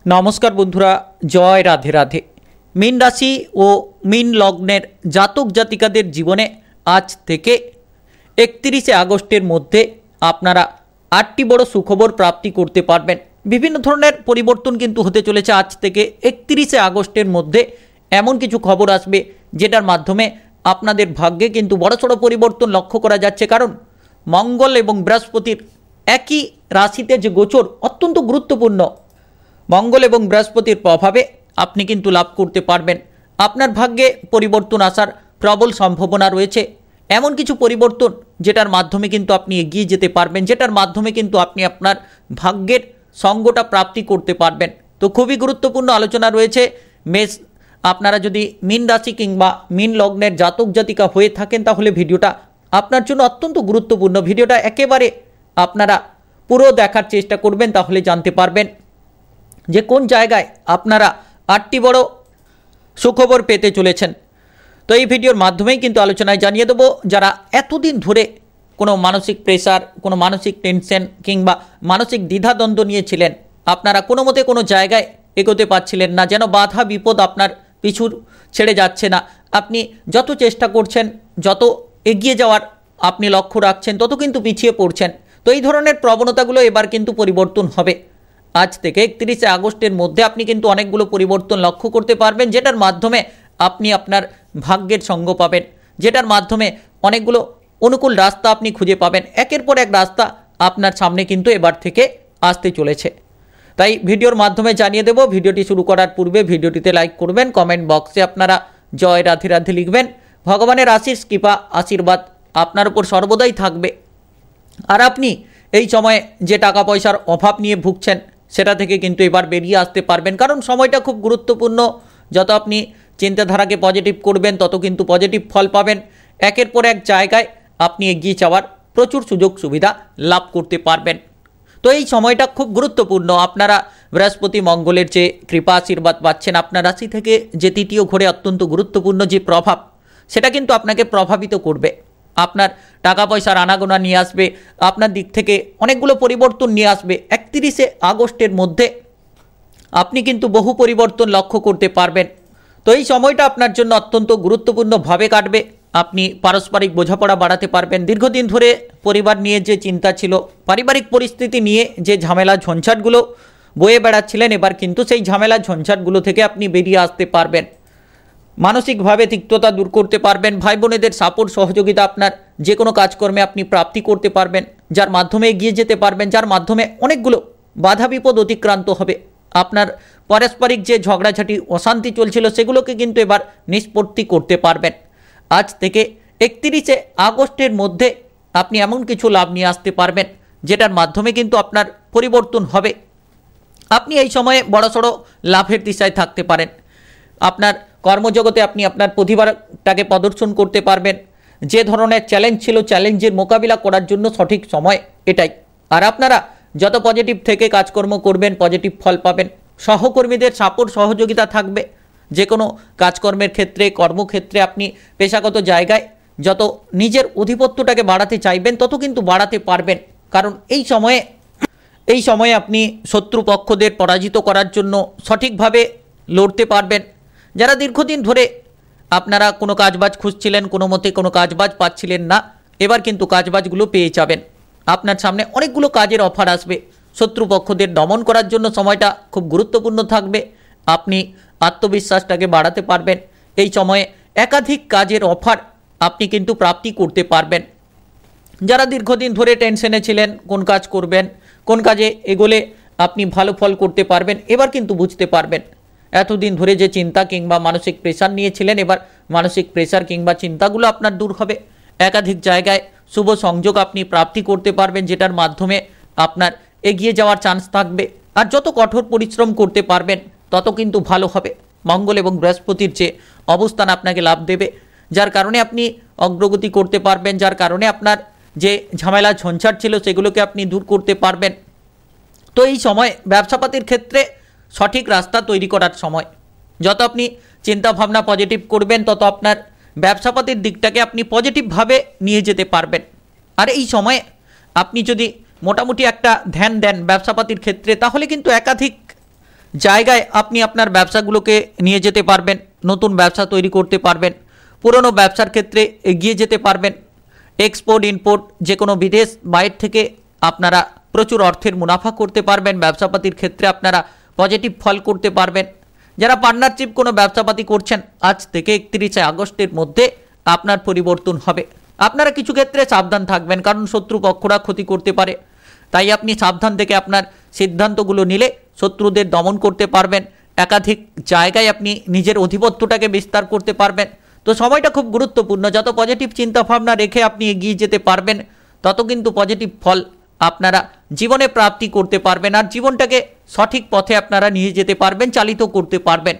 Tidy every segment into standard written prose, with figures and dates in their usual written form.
नमस्कार बंधुरा जय राधे राधे। मीन राशि और मीन लग्नेर जातक जातिकादेर जीवने आज थेके 31 आगस्टेर मध्य आपनारा 8टी बड़ो सुखबर प्राप्ति करते पारबेन। विभिन्न धरनेर परिवर्तन किन्तु होते चलेছে आज थेके 31 आगस्टेर मध्य एमन किछु खबर आसबे जेटार माध्यमे आपनादेर भाग्ये किन्तु बड़सड़ो परिवर्तन लक्ष्य करा जाच्छे। कारण मंगल एवं बृहस्पतिर एक ही राशिते जे गोचर अत्यंत गुरुत्वपूर्ण। मंगल एवं बृहस्पतिर प्रभावे आपनी किन्तु लाभ करते पारबेन। आपनार भाग्ये परिवर्तन आसार प्रबल सम्भावना रयेछे। एमन किछु परिवर्तन जेटार माध्यमे किन्तु आपनी एगिये जेते पारबेन, जेटार माध्यमे किन्तु आपनी आपनार भाग्येर संगटा प्राप्ति करते पारबेन। तो खूबई गुरुत्वपूर्ण आलोचना रयेछे। मेष आपनारा यदि मीन राशि किंबा मीन लग्नेर जातक जातिका हये थाकेन ताहले भिडियोटा आपनार जोन्नो अत्यंत गुरुत्वपूर्ण। भिडियोटा एकेबारे आपनारा पुरो देखार चेष्टा करबेन, ताहले जानते पारबेन जे कोन जायगाय आपनारा 8टी बड़ो सुखबर पेते चलेछेन। तो ये भिडियोर माध्यमेई किन्तु आलोचनाय जानिये देब जारा एतदिन धरे कोनो मानसिक प्रेसार, कोनो मानसिक टेंशन किंबा मानसिक द्विधाद्वंद्व निये छिलेन, आपनारा कोनो मते कोनो जायगाय एगोते पारछिलेन ना, जेन बाधा विपद आपनार पिछु छेड़े जाच्छे ना। आपनी जत चेष्टा करछेन, जत एगिये जाওয়ার আপনি লক্ষ্য রাখছেন, তত কিন্তু পিছিয়ে পড়ছেন। তো এই ধরনের প্রবণতাগুলো এবার কিন্তু পরিবর্তন হবে। आज থেকে 31 আগস্টের মধ্যে আপনি কিন্তু অনেকগুলো পরিবর্তন লক্ষ্য করতে পারবেন, যেটার মাধ্যমে আপনি আপনার ভাগ্যের সঙ্গ পাবেন, যেটার মাধ্যমে অনেকগুলো অনুকূল রাস্তা আপনি খুঁজে পাবেন। একের পর এক রাস্তা আপনার সামনে কিন্তু এবার থেকে আসতে চলেছে। তাই ভিডিওর মাধ্যমে জানিয়ে দেব। ভিডিওটি শুরু করার পূর্বে ভিডিওটিতে লাইক করবেন, কমেন্ট বক্সে আপনারা জয় রাধে রাধে লিখবেন। ভগবানের আশীষ কৃপা আশীর্বাদ আপনার উপর সর্বদাই থাকবে। আর আপনি এই সময়ে যে টাকা পয়সার অভাব নিয়ে ভুগছেন সেটা থেকে কিন্তু এবার বেরিয়ে আসতে পারবেন। কারণ সময়টা খুব গুরুত্বপূর্ণ। যত আপনি চিন্তাধারাকে পজিটিভ করবেন তত কিন্তু পজিটিভ ফল পাবেন। একের পর এক জায়গায় আপনি এগিয়ে যাওয়ার প্রচুর সুযোগ সুবিধা লাভ করতে পারবেন। তো এই সময়টা খুব গুরুত্বপূর্ণ। আপনারা বৃহস্পতি মঙ্গলের যে কৃপা আশীর্বাদ পাচ্ছেন, আপনার রাশি থেকে যে তৃতীয় ঘরে অত্যন্ত গুরুত্বপূর্ণ যে প্রভাব, সেটা কিন্তু আপনাকে প্রভাবিত করবে। আপনার টাকা পয়সার আনাগোনা নিয়ে আসবে, আপনার দিক থেকে অনেকগুলো পরিবর্তন নিয়ে আসবে। 31 আগস্টের মধ্যে আপনি কিন্তু বহু পরিবর্তন লক্ষ্য করতে পারবেন। তো এই সময়টা আপনার জন্য অত্যন্ত গুরুত্বপূর্ণভাবে কাটবে। আপনি পারস্পরিক বোঝাপড়া বাড়াতে পারবেন। দীর্ঘদিন ধরে পরিবার নিয়ে যে চিন্তা ছিল, পারিবারিক পরিস্থিতি নিয়ে যে ঝামেলা ঝঞ্ঝাটগুলো বয়ে বেড়াচ্ছিলেন, এবার কিন্তু সেই ঝামেলা ঝঞ্ঝাটগুলো থেকে আপনি বেরিয়ে আসতে পারবেন। মানসিকভাবে তিক্ততা দূর করতে পারবেন। ভাই বোনেদের সাপোর্ট সহযোগিতা আপনার যে কোনো কাজকর্মে আপনি প্রাপ্তি করতে পারবেন, যার মাধ্যমে এগিয়ে যেতে পারবেন, যার মাধ্যমে অনেকগুলো বাধা বিপদ অতিক্রান্ত হবে। আপনার পারস্পরিক যে ঝগড়াঝাটি অশান্তি চলছিল সেগুলোকে কিন্তু এবার নিষ্পত্তি করতে পারবেন। আজ থেকে 31 আগস্টের মধ্যে আপনি এমন কিছু লাভ নিয়ে আসতে পারবেন যেটার মাধ্যমে কিন্তু আপনার পরিবর্তন হবে। আপনি এই সময়ে বড়সড় লাভের দিশায় থাকতে পারেন। আপনার কর্মজগতে আপনি আপনার প্রতিভাটাকে প্রদর্শন করতে পারবেন। যে ধরনের চ্যালেঞ্জ ছিল, চ্যালেঞ্জের মোকাবিলা করার জন্য সঠিক সময় এটাই। আর আপনারা যত পজিটিভ থেকে কাজকর্ম করবেন পজিটিভ ফল পাবেন। সহকর্মীদের সাপোর্ট সহযোগিতা থাকবে। যে কোনো কাজকর্মের ক্ষেত্রে, কর্মক্ষেত্রে আপনি পেশাগত জায়গায় যত নিজের আধিপত্যটাকে বাড়াতে চাইবেন তত কিন্তু বাড়াতে পারবেন। কারণ এই সময়ে আপনি শত্রুপক্ষদের পরাজিত করার জন্য সঠিকভাবে লড়তে পারবেন। যারা দীর্ঘদিন ধরে আপনারা কোনো কাজবাজ খুঁজছিলেন, কোনো মতে কোনো কাজবাজ পাচ্ছিলেন না, এবার কিন্তু কাজবাজগুলো পেয়ে যাবেন। আপনার সামনে অনেকগুলো কাজের অফার আসবে। শত্রুপক্ষদের দমন করার জন্য সময়টা খুব গুরুত্বপূর্ণ থাকবে। আপনি আত্মবিশ্বাসটাকে বাড়াতে পারবেন। এই সময়ে একাধিক কাজের অফার আপনি কিন্তু প্রাপ্তি করতে পারবেন। যারা দীর্ঘদিন ধরে টেনশনে ছিলেন কোন কাজ করবেন, কোন কাজে এগোলে আপনি ভালো ফল করতে পারবেন, এবার কিন্তু বুঝতে পারবেন। এতদিন ধরে যে চিন্তা কিংবা মানসিক প্রেসার নিয়েছিলেন, এবার মানসিক প্রেসার কিংবা চিন্তাগুলো আপনার দূর হবে। একাধিক জায়গায় শুভ সংযোগ আপনি প্রাপ্তি করতে পারবেন, যেটার মাধ্যমে আপনার এগিয়ে যাওয়ার চান্স থাকবে। আর যত কঠোর পরিশ্রম করতে পারবেন তত কিন্তু ভালো হবে। মঙ্গল এবং বৃহস্পতির যে অবস্থান আপনাকে লাভ দেবে, যার কারণে আপনি অগ্রগতি করতে পারবেন, যার কারণে আপনার যে ঝামেলা ঝঞ্ঝাট ছিল সেগুলোকে আপনি দূর করতে পারবেন। তো এই সময় ব্যবসাপাতির ক্ষেত্রে সঠিক রাস্তা তৈরি করার সময়। যত আপনি চিন্তাভাবনা পজিটিভ করবেন তত আপনার ব্যবসাপাতির দিকটাকে আপনি পজিটিভভাবে নিয়ে যেতে পারবেন। আর এই সময়ে আপনি যদি মোটামুটি একটা ধ্যান দেন ব্যবসাপাতির ক্ষেত্রে, তাহলে কিন্তু একাধিক জায়গায় আপনি আপনার ব্যবসাগুলোকে নিয়ে যেতে পারবেন, নতুন ব্যবসা তৈরি করতে পারবেন, পুরনো ব্যবসার ক্ষেত্রে এগিয়ে যেতে পারবেন। এক্সপোর্ট ইম্পোর্ট যে কোনো বিদেশ বাইরে থেকে আপনারা প্রচুর অর্থের মুনাফা করতে পারবেন। ব্যবসাপাতির ক্ষেত্রে আপনারা পজিটিভ ফল করতে পারবেন। যারা পার্টনারশিপ কোনো ব্যবসাপাতি করছেন, আজ থেকে 31 আগস্টের মধ্যে আপনার পরিবর্তন হবে। আপনারা কিছু ক্ষেত্রে সাবধান থাকবেন, কারণ শত্রুপক্ষরা ক্ষতি করতে পারে। তাই আপনি সাবধান থেকে আপনার সিদ্ধান্তগুলো নিলে শত্রুদের দমন করতে পারবেন। একাধিক জায়গায় আপনি নিজের আধিপত্যটাকে বিস্তার করতে পারবেন। তো সময়টা খুব গুরুত্বপূর্ণ। যত পজিটিভ চিন্তাভাবনা রেখে আপনি এগিয়ে যেতে পারবেন, তত কিন্তু পজিটিভ ফল আপনারা জীবনে প্রাপ্তি করতে পারবেন, আর জীবনটাকে সঠিক পথে আপনারা নিয়ে যেতে পারবেন, চালিত করতে পারবেন।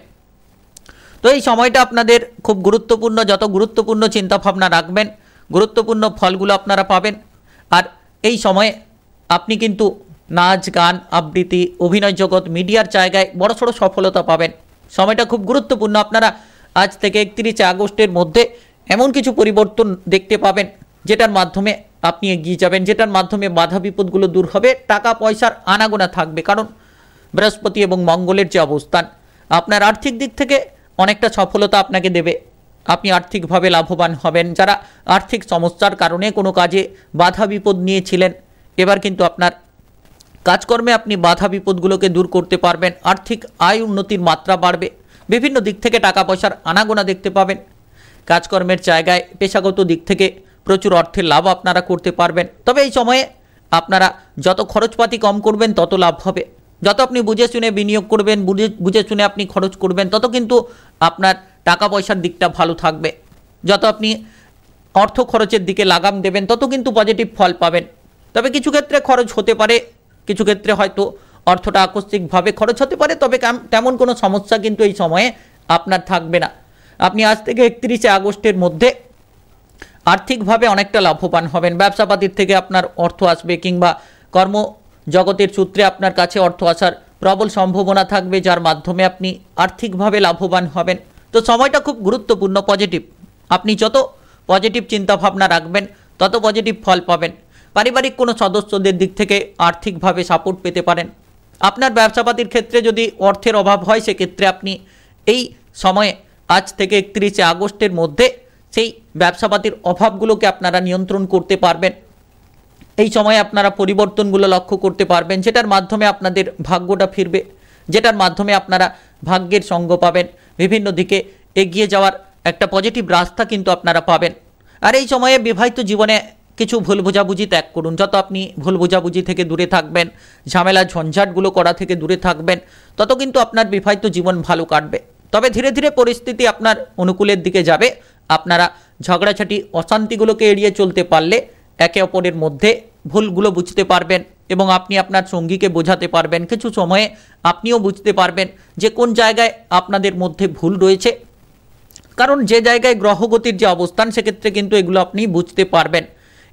তো এই সময়টা আপনাদের খুব গুরুত্বপূর্ণ। যত গুরুত্বপূর্ণ চিন্তাভাবনা রাখবেন, গুরুত্বপূর্ণ ফলগুলো আপনারা পাবেন। আর এই সময়ে আপনি কিন্তু নাচ গান আবৃত্তি অভিনয় জগৎ মিডিয়ার জায়গায় বড়সড় সফলতা পাবেন। সময়টা খুব গুরুত্বপূর্ণ। আপনারা আজ থেকে 31 আগস্টের মধ্যে এমন কিছু পরিবর্তন দেখতে পাবেন, যেটার মাধ্যমে আপনি এগিয়ে যাবেন, যেটার মাধ্যমে বাধা বিপদগুলো দূর হবে, টাকা পয়সার আনাগোনা থাকবে। কারণ বৃহস্পতি এবং মঙ্গলের যে অবস্থান, আপনার আর্থিক দিক থেকে অনেকটা সফলতা আপনাকে দেবে। আপনি আর্থিকভাবে লাভবান হবেন। যারা আর্থিক সমস্যার কারণে কোনো কাজে বাধা বিপদ নিয়েছিলেন, এবার কিন্তু আপনার কাজকর্মে আপনি বাধা বিপদগুলোকে দূর করতে পারবেন। আর্থিক আয় উন্নতির মাত্রা বাড়বে। বিভিন্ন দিক থেকে টাকা পয়সার আনাগোনা দেখতে পাবেন। কাজকর্মের জায়গায় পেশাগত দিক থেকে প্রচুর অর্থের লাভ আপনারা করতে পারবেন। তবে এই সময়ে আপনারা যত খরচপাতি কম করবেন, তত লাভ হবে। যত আপনি বুঝে শুনে বিনিয়োগ করবেন, বুঝে শুনে আপনি খরচ করবেন, তত কিন্তু আপনার টাকা পয়সার দিকটা ভালো থাকবে। যত আপনি অর্থ খরচের দিকে লাগাম দেবেন, তত কিন্তু পজিটিভ ফল পাবেন। তবে কিছু ক্ষেত্রে খরচ হতে পারে, কিছু ক্ষেত্রে হয়তো অর্থটা আকস্মিকভাবে খরচ হতে পারে। তবে তেমন কোনো সমস্যা কিন্তু এই সময়ে আপনার থাকবে না। আপনি আজ থেকে 31 আগস্টের মধ্যে আর্থিকভাবে অনেকটা লাভবান হবেন। ব্যবসাপাতির থেকে আপনার অর্থ আসবে, কিংবা কর্ম জগতের সূত্রে আপনার কাছে অর্থ আসার প্রবল সম্ভাবনা থাকবে, যার মাধ্যমে আপনি আর্থিকভাবে লাভবান হবেন। তো সময়টা খুব গুরুত্বপূর্ণ, পজিটিভ। আপনি যত পজিটিভ চিন্তাভাবনা রাখবেন, তত পজিটিভ ফল পাবেন। পারিবারিক কোনো সদস্যদের দিক থেকে আর্থিকভাবে সাপোর্ট পেতে পারেন। আপনার ব্যবসাপাতির ক্ষেত্রে যদি অর্থের অভাব হয়, সেক্ষেত্রে আপনি এই সময়ে আজ থেকে 31 আগস্টের মধ্যে সেই ব্যবসাপাতির অভাবগুলোকে আপনারা নিয়ন্ত্রণ করতে পারবেন। এই সময়ে আপনারা পরিবর্তনগুলো লক্ষ্য করতে পারবেন, যেটার মাধ্যমে আপনাদের ভাগ্যটা ফিরবে, যেটার মাধ্যমে আপনারা ভাগ্যের সঙ্গ পাবেন। বিভিন্ন দিকে এগিয়ে যাওয়ার একটা পজিটিভ রাস্তা কিন্তু আপনারা পাবেন। আর এই সময়ে বিবাহিত জীবনে কিছু ভুল বোঝাবুঝি ত্যাগ করুন। যত আপনি ভুল বোঝাবুঝি থেকে দূরে থাকবেন, ঝামেলা ঝঞ্ঝাটগুলো করা থেকে দূরে থাকবেন, তত কিন্তু আপনার বিবাহিত জীবন ভালো কাটবে। তবে ধীরে ধীরে পরিস্থিতি আপনার অনুকূলের দিকে যাবে। আপনারা ঝগড়াঝাটি অশান্তিগুলোকে এড়িয়ে চলতে পারলে একে অপরের মধ্যে ভুলগুলো বুঝতে পারবেন, এবং আপনি আপনার সঙ্গীকে বোঝাতে পারবেন। কিছু সময়ে আপনিও বুঝতে পারবেন যে কোন জায়গায় আপনাদের মধ্যে ভুল রয়েছে। কারণ যে জায়গায় গ্রহগতির যে অবস্থান, সেক্ষেত্রে কিন্তু এগুলো আপনি বুঝতে পারবেন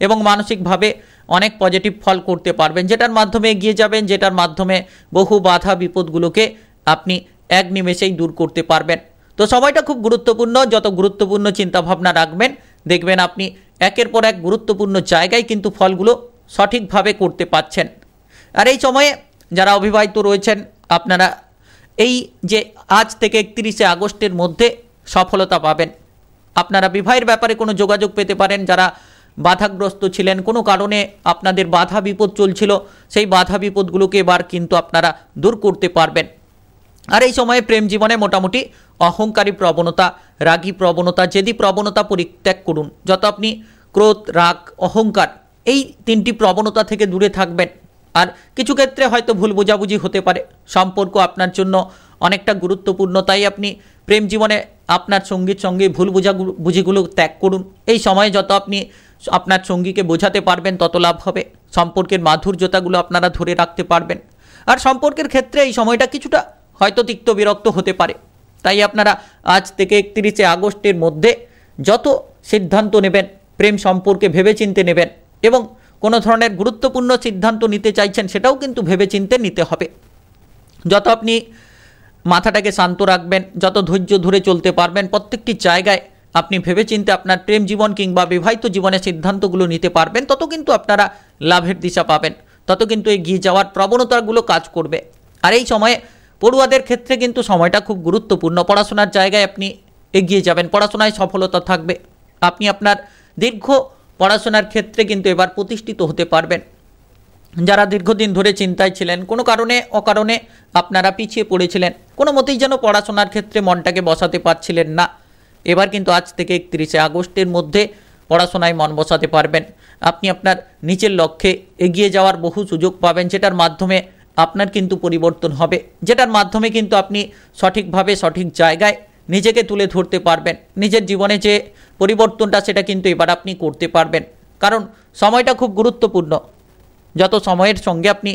এবং মানসিকভাবে অনেক পজিটিভ ফল করতে পারবেন, যেটার মাধ্যমে এগিয়ে যাবেন, যেটার মাধ্যমে বহু বাধা বিপদগুলোকে আপনি এক নিমেষেই দূর করতে পারবেন। তো সময়টা খুব গুরুত্বপূর্ণ। যত গুরুত্বপূর্ণ চিন্তাভাবনা রাখবেন, দেখবেন আপনি একের পর এক গুরুত্বপূর্ণ জায়গায় কিন্তু ফলগুলো সঠিকভাবে করতে পারছেন। আর এই সময়ে যারা অবিবাহিত রয়েছেন, আপনারা এই যে আজ থেকে 31 আগস্টের মধ্যে সফলতা পাবেন। আপনারা বিবাহের ব্যাপারে কোনো যোগাযোগ পেতে পারেন। যারা বাধাগ্রস্ত ছিলেন, কোনো কারণে আপনাদের বাধা বিপদ চলছিল, সেই বাধা বিপদগুলোকে এবার কিন্তু আপনারা দূর করতে পারবেন। আর এই সময়ে প্রেম জীবনে মোটামুটি অহংকারী প্রবণতা, রাগী প্রবণতা, জেদি প্রবণতা পরিত্যাগ করুন। যত আপনি ক্রোধ, রাগ, অহংকার, এই তিনটি প্রবণতা থেকে দূরে থাকবেন। আর কিছু ক্ষেত্রে হয়তো ভুল বোঝাবুঝি হতে পারে, সম্পর্ক আপনার জন্য অনেকটা গুরুত্বপূর্ণ। তাই আপনি প্রেম জীবনে আপনার সঙ্গীর সঙ্গে ভুল বোঝাবুঝিগুলো ত্যাগ করুন। এই সময়ে যত আপনি আপনার সঙ্গীকে বোঝাতে পারবেন, তত লাভ হবে। সম্পর্কের মাধুর্যতাগুলো আপনারা ধরে রাখতে পারবেন। আর সম্পর্কের ক্ষেত্রে এই সময়টা কিছুটা হয়তো তিক্ত বিরক্ত হতে পারে। তাই আপনারা আজ থেকে 31 আগস্টের মধ্যে যত সিদ্ধান্ত নেবেন, প্রেম সম্পর্কে ভেবেচিন্তে নেবেন, এবং কোনো ধরনের গুরুত্বপূর্ণ সিদ্ধান্ত নিতে চাইছেন, সেটাও কিন্তু ভেবেচিন্তে নিতে হবে। যত আপনি মাথাটাকে শান্ত রাখবেন, যত ধৈর্য ধরে চলতে পারবেন, প্রত্যেকটি জায়গায় আপনি ভেবেচিন্তে আপনার প্রেম জীবন কিংবা বিবাহিত জীবনের সিদ্ধান্তগুলো নিতে পারবেন, তত কিন্তু আপনারা লাভের দিশা পাবেন, তত কিন্তু এগিয়ে যাওয়ার প্রবণতাগুলো কাজ করবে। আর এই সময়ে পড়ুয়াদের ক্ষেত্রে কিন্তু সময়টা খুব গুরুত্বপূর্ণ। পড়াশোনার জায়গায় আপনি এগিয়ে যাবেন, পড়াশোনায় সফলতা থাকবে। আপনি আপনার দীর্ঘ পড়াশোনার ক্ষেত্রে কিন্তু এবার প্রতিষ্ঠিত হতে পারবেন। যারা দীর্ঘদিন ধরে চিন্তায় ছিলেন, কোনো কারণে অকারণে আপনারা পিছিয়ে পড়েছিলেন, কোনো মতেই যেন পড়াশোনার ক্ষেত্রে মনটাকে বসাতে পারছিলেন না, এবার কিন্তু আজ থেকে 31শে আগস্টের মধ্যে পড়াশোনায় মন বসাতে পারবেন। আপনি আপনার নিচের লক্ষ্যে এগিয়ে যাওয়ার বহু সুযোগ পাবেন, যেটার মাধ্যমে আপনার কিন্তু পরিবর্তন হবে, যেটার মাধ্যমে কিন্তু আপনি সঠিকভাবে সঠিক জায়গায় নিজেকে তুলে ধরতে পারবেন। নিজের জীবনে যে পরিবর্তনটা সেটা কিন্তু এবার আপনি করতে পারবেন, কারণ সময়টা খুব গুরুত্বপূর্ণ। যত সময়ের সঙ্গে আপনি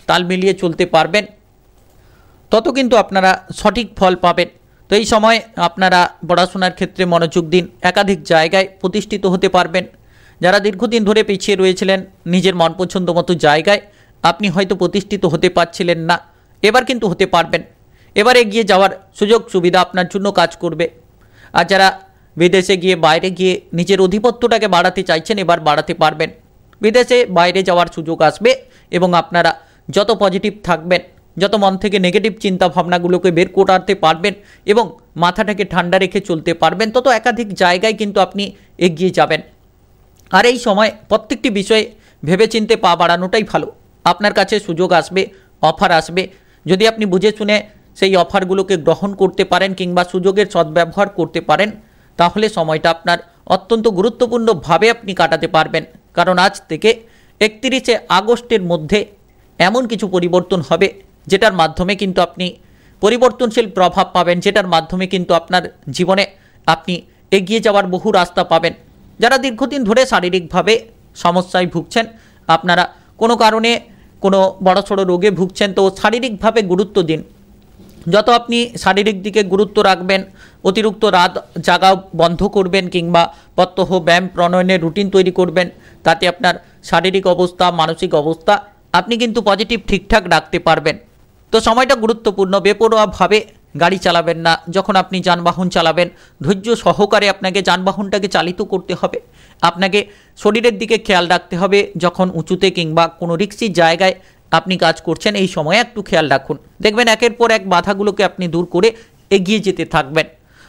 তাল মিলিয়ে চলতে পারবেন, তত কিন্তু আপনারা সঠিক ফল পাবেন। তো এই সময় আপনারা পড়াশোনার ক্ষেত্রে মনোযোগ দিন, একাধিক জায়গায় প্রতিষ্ঠিত হতে পারবেন। যারা দীর্ঘদিন ধরে পিছিয়ে রয়েছিলেন নিজের মন পছন্দ মতো জায়গায়, আপনি হয়তো প্রতিষ্ঠিত হতে পারছিলেন না, এবার কিন্তু হতে পারবেন। এবার এগিয়ে যাওয়ার সুযোগ সুবিধা আপনার জন্য কাজ করবে। আর যারা বিদেশে গিয়ে বাইরে গিয়ে নিজের অধিপত্যটাকে বাড়াতে চাইছেন, এবার বাড়াতে পারবেন। বিদেশে বাইরে যাওয়ার সুযোগ আসবে এবং আপনারা যত পজিটিভ থাকবেন, যত মন থেকে নেগেটিভ চিন্তা ভাবনাগুলোকে বের করতে পারবেন এবং মাথাটাকে ঠান্ডা রেখে চলতে পারবেন, তত একাধিক জায়গায় কিন্তু আপনি এগিয়ে যাবেন। আর এই সময় প্রত্যেকটি বিষয়ে ভেবেচিন্তে পা বাড়ানোটাই ভালো। আপনার কাছে সুযোগ আসবে, অফার আসবে, যদি আপনি বুঝে শুনে সেই অফারগুলোকে গ্রহণ করতে পারেন কিংবা সুযোগের সদ্ব্যবহার করতে পারেন, তাহলে সময়টা আপনার অত্যন্ত গুরুত্বপূর্ণভাবে আপনি কাটাতে পারবেন। কারণ আজ থেকে 31শে আগস্টের মধ্যে এমন কিছু পরিবর্তন হবে, যেটার মাধ্যমে কিন্তু আপনি পরিবর্তনশীল প্রভাব পাবেন, যেটার মাধ্যমে কিন্তু আপনার জীবনে আপনি এগিয়ে যাওয়ার বহু রাস্তা পাবেন। যারা দীর্ঘদিন ধরে শারীরিকভাবে সমস্যায় ভুগছেন, আপনারা কোনো কারণে কোনো বড়সড় রোগে ভুগছেন, তো শারীরিকভাবে গুরুত্ব দিন। যত আপনি শারীরিক দিকে গুরুত্ব রাখবেন, অতিরিক্ত রাত জাগা বন্ধ করবেন কিংবা প্রত্যহ ব্যায়াম প্রণয়নের রুটিন তৈরি করবেন, তাতে আপনার শারীরিক অবস্থা, মানসিক অবস্থা আপনি কিন্তু পজিটিভ ঠিকঠাক রাখতে পারবেন। তো সময়টা গুরুত্বপূর্ণ। বেপরোয়াভাবে গাড়ি চালাবেন না। যখন আপনি যানবাহন চালাবেন, ধৈর্য সহকারে আপনাকে যানবাহনটাকে চালিত করতে হবে। আপনাকে শরীরের দিকে খেয়াল রাখতে হবে। যখন উঁচুতে কিংবা কোনো রিস্কি জায়গায় আপনি কাজ করছেন, এই সময়ে একটু খেয়াল রাখুন। দেখবেন একের পর এক বাধাগুলোকে আপনি দূর করে এগিয়ে যেতে থাকবেন।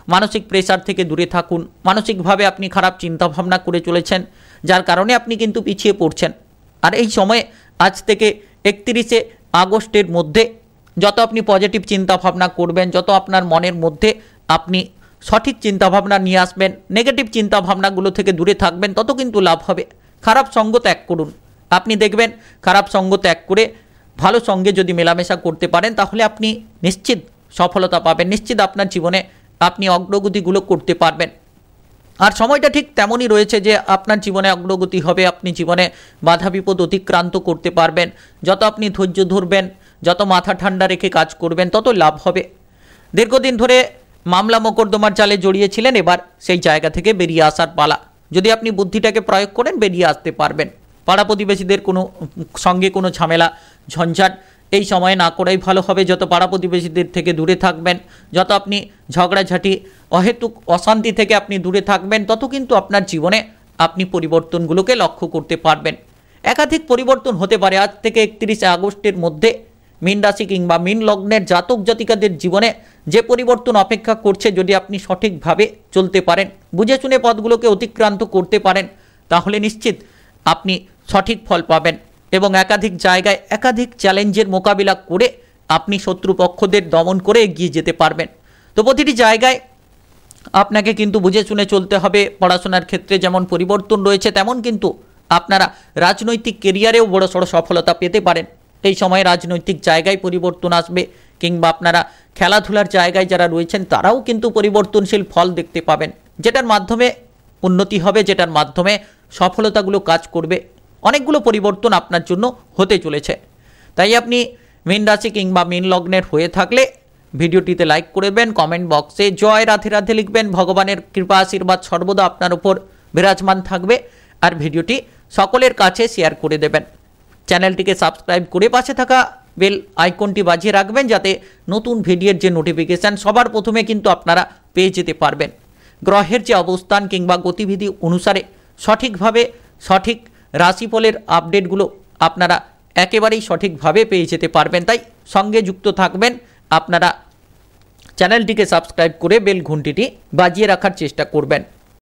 মানসিক প্রেসার থেকে দূরে থাকুন। মানসিকভাবে আপনি খারাপ চিন্তাভাবনা করে চলেছেন, যার কারণে আপনি কিন্তু পিছিয়ে পড়ছেন। আর এই সময়ে আজ থেকে 31শে আগস্টের মধ্যে যত আপনি পজিটিভ চিন্তাভাবনা করবেন, যত আপনার মনের মধ্যে আপনি সঠিক চিন্তাভাবনা নিয়ে আসবেন, নেগেটিভ চিন্তাভাবনাগুলো থেকে দূরে থাকবেন, তত কিন্তু লাভ হবে। খারাপ সঙ্গ ত্যাগ করুন। আপনি দেখবেন খারাপ সঙ্গ ত্যাগ করে ভালো সঙ্গে যদি মেলামেশা করতে পারেন, তাহলে আপনি নিশ্চিত সফলতা পাবেন, নিশ্চিত আপনার জীবনে আপনি অগ্রগতিগুলো করতে পারবেন। আর সময়টা ঠিক তেমনই রয়েছে যে আপনার জীবনে অগ্রগতি হবে, আপনি জীবনে বাধা বিপদ অতিক্রান্ত করতে পারবেন। যত আপনি ধৈর্য ধরবেন, যত মাথা ঠান্ডা রেখে কাজ করবেন, তত লাভ হবে। দীর্ঘদিন ধরে মামলা মোকদ্দমার জালে জড়িয়েছিলেন, এবার সেই জায়গা থেকে বেরিয়ে আসার পালা। যদি আপনি বুদ্ধিটাকে প্রয়োগ করেন, বেরিয়ে আসতে পারবেন। পাড়া প্রতিবেশীদের সঙ্গে কোনো ঝামেলা ঝঞ্ঝাট এই সময়ে না করাই ভালো হবে। যত পাড়া প্রতিবেশীদের থেকে দূরে থাকবেন, যত আপনি ঝগড়াঝাঁটি অহেতুক অশান্তি থেকে আপনি দূরে থাকবেন, তত কিন্তু আপনার জীবনে আপনি পরিবর্তনগুলোকে লক্ষ্য করতে পারবেন। একাধিক পরিবর্তন হতে পারে আজ থেকে 31শে আগস্টের মধ্যে। মীন রাশি কিংবা মীন লগ্নের জাতক জাতিকাদের জীবনে যে পরিবর্তন অপেক্ষা করছে, যদি আপনি সঠিকভাবে চলতে পারেন, বুঝে শুনে পথগুলোকে অতিক্রান্ত করতে পারেন, তাহলে নিশ্চিত আপনি সঠিক ফল পাবেন এবং একাধিক জায়গায় একাধিক চ্যালেঞ্জের মোকাবিলা করে আপনি শত্রুপক্ষদের দমন করে এগিয়ে যেতে পারবেন। তো প্রতিটি জায়গায় আপনাকে কিন্তু বুঝে শুনে চলতে হবে। পড়াশোনার ক্ষেত্রে যেমন পরিবর্তন রয়েছে, তেমন কিন্তু আপনারা রাজনৈতিক কেরিয়ারেও বড়সড় সফলতা পেতে পারেন। এই সময়ে রাজনৈতিক জায়গায় পরিবর্তন আসবে কিংবা আপনারা খেলাধুলার জায়গায় যারা রয়েছেন, তারাও কিন্তু পরিবর্তনশীল ফল দেখতে পাবেন, যেটার মাধ্যমে উন্নতি হবে, যেটার মাধ্যমে সফলতাগুলো কাজ করবে। অনেকগুলো পরিবর্তন আপনার জন্য হতে চলেছে। তাই আপনি মীন রাশি কিংবা মীন লগ্নের হয়ে থাকলে ভিডিওটিতে লাইক করে দেবেন, কমেন্ট বক্সে জয় রাধে রাধে লিখবেন। ভগবানের কৃপা আশীর্বাদ সর্বদা আপনার উপর বিরাজমান থাকবে। আর ভিডিওটি সকলের কাছে শেয়ার করে দেবেন। চ্যানেলটিকে সাবস্ক্রাইব করে পাশে থাকা বেল আইকনটি বাজিয়ে রাখবেন, যাতে নতুন ভিডিওর যে নোটিফিকেশান সবার প্রথমে কিন্তু আপনারা পেয়ে যেতে পারবেন। গ্রহের যে অবস্থান কিংবা গতিবিধি অনুসারে সঠিকভাবে সঠিক রাশিফলের আপডেটগুলো আপনারা একেবারেই সঠিকভাবে পেয়ে যেতে পারবেন। তাই সঙ্গে যুক্ত থাকবেন আপনারা চ্যানেলটিকে সাবস্ক্রাইব করে বেল ঘন্টিটি বাজিয়ে রাখার চেষ্টা করবেন।